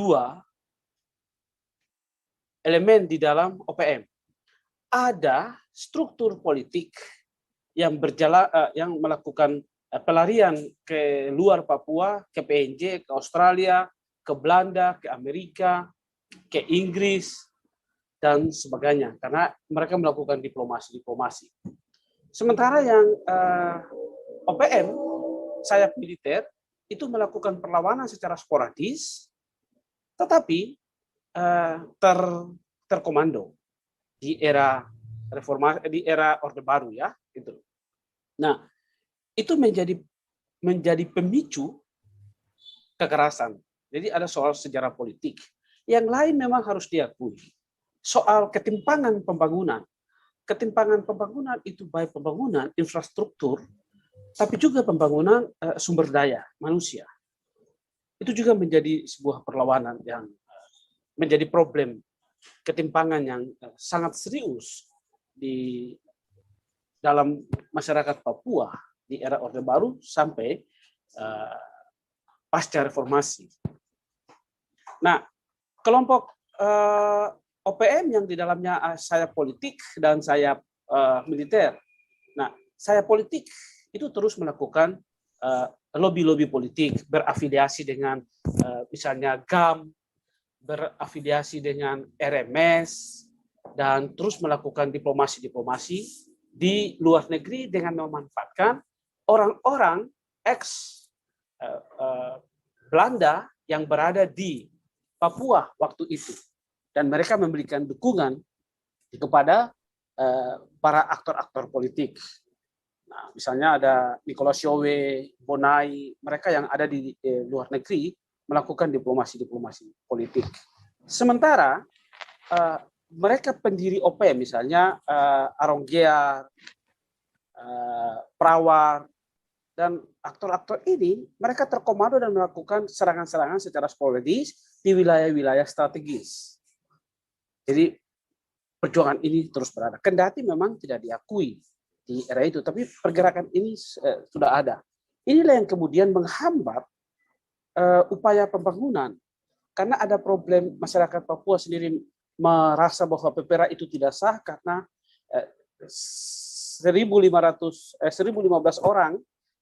dua elemen di dalam OPM. Ada struktur politik yang berjalan, yang melakukan pelarian ke luar Papua, ke PNJ, ke Australia, ke Belanda, ke Amerika, ke Inggris, dan sebagainya. Karena mereka melakukan diplomasi. Sementara yang OPM, sayap militer, itu melakukan perlawanan secara sporadis, tetapi terkomando di era reformasi, di era Orde Baru ya, itu. Nah, itu menjadi pemicu kekerasan. Jadi ada soal sejarah politik. Yang lain memang harus diakui. Soal ketimpangan pembangunan. Ketimpangan pembangunan itu baik pembangunan infrastruktur, tapi juga pembangunan sumber daya manusia. Itu juga menjadi sebuah perlawanan yang menjadi problem ketimpangan yang sangat serius di dalam masyarakat Papua di era Orde Baru sampai pasca reformasi. Nah, kelompok OPM yang di dalamnya sayap politik dan sayap militer. Nah, sayap politik itu terus melakukan lobby-lobby politik, berafiliasi dengan misalnya GAM, berafiliasi dengan RMS, dan terus melakukan diplomasi di luar negeri dengan memanfaatkan orang-orang ex Belanda yang berada di Papua waktu itu. Dan mereka memberikan dukungan kepada para aktor-aktor politik. Nah, misalnya ada Nicholas Yowe, Bonai, mereka yang ada di luar negeri melakukan diplomasi politik. Sementara mereka pendiri OPM misalnya Aronggear, Prawar, dan aktor-aktor ini mereka terkomando dan melakukan serangan-serangan secara sporadis di wilayah-wilayah strategis. Jadi perjuangan ini terus berada. Kendati memang tidak diakui di era itu, tapi pergerakan ini sudah ada. Inilah yang kemudian menghambat upaya pembangunan, karena ada problem masyarakat Papua sendiri merasa bahwa PPRA itu tidak sah karena 1.015 orang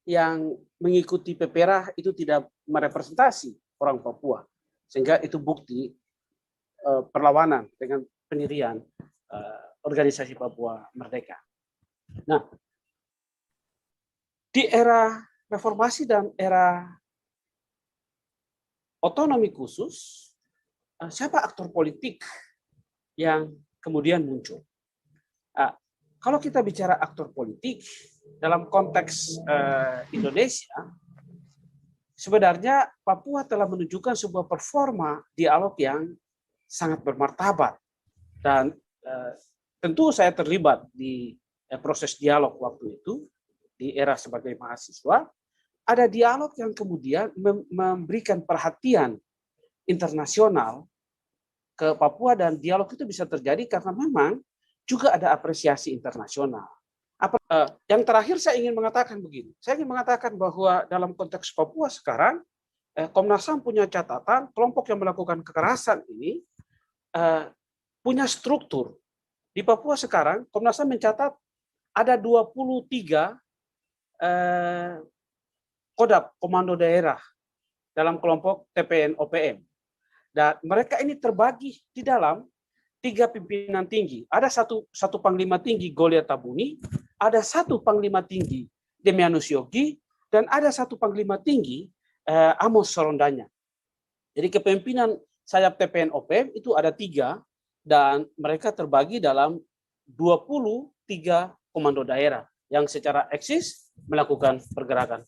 yang mengikuti PPRA itu tidak merepresentasi orang Papua, sehingga itu bukti perlawanan dengan pendirian organisasi Papua Merdeka. Nah, di era reformasi dan era otonomi khusus, siapa aktor politik yang kemudian muncul? Kalau kita bicara aktor politik dalam konteks Indonesia, sebenarnya Papua telah menunjukkan sebuah performa dialog yang sangat bermartabat, dan tentu saya terlibat di proses dialog waktu itu di era sebagai mahasiswa. Ada dialog yang kemudian memberikan perhatian internasional ke Papua, dan dialog itu bisa terjadi karena memang juga ada apresiasi internasional. Yang terakhir saya ingin mengatakan begini, saya ingin mengatakan bahwa dalam konteks Papua sekarang, Komnas HAM punya catatan kelompok yang melakukan kekerasan ini punya struktur. Di Papua sekarang, Komnas HAM mencatat ada 23 kodap komando daerah dalam kelompok TPN OPM. Dan mereka ini terbagi di dalam 3 pimpinan tinggi. Ada satu panglima tinggi Goliat Tabuni, ada 1 panglima tinggi Demianus Yogi, dan ada 1 panglima tinggi Amos Sorondanya. Jadi kepemimpinan sayap TPN OPM itu ada 3, dan mereka terbagi dalam 23 komando daerah yang secara eksis melakukan pergerakan.